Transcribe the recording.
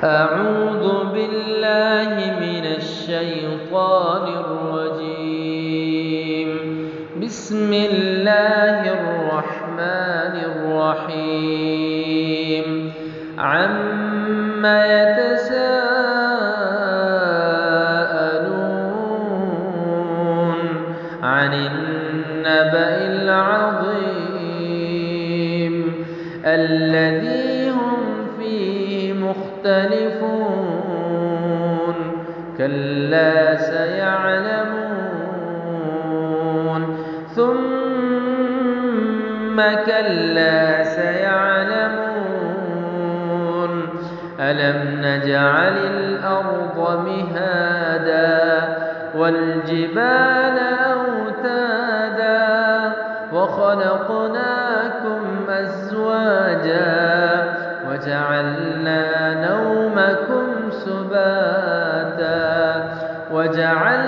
أعوذ بالله من الشيطان الرجيم. بسم الله الرحمن الرحيم. عما يتساءلون عن النبأ العظيم الذي هم فيه مختلفون. كلا سيعلمون ثم كلا سيعلمون. ألم نجعل الأرض مهادا والجبال أوتادا وخلقناكم أزواجا وجعلنا نومكم سباتا وجعلنا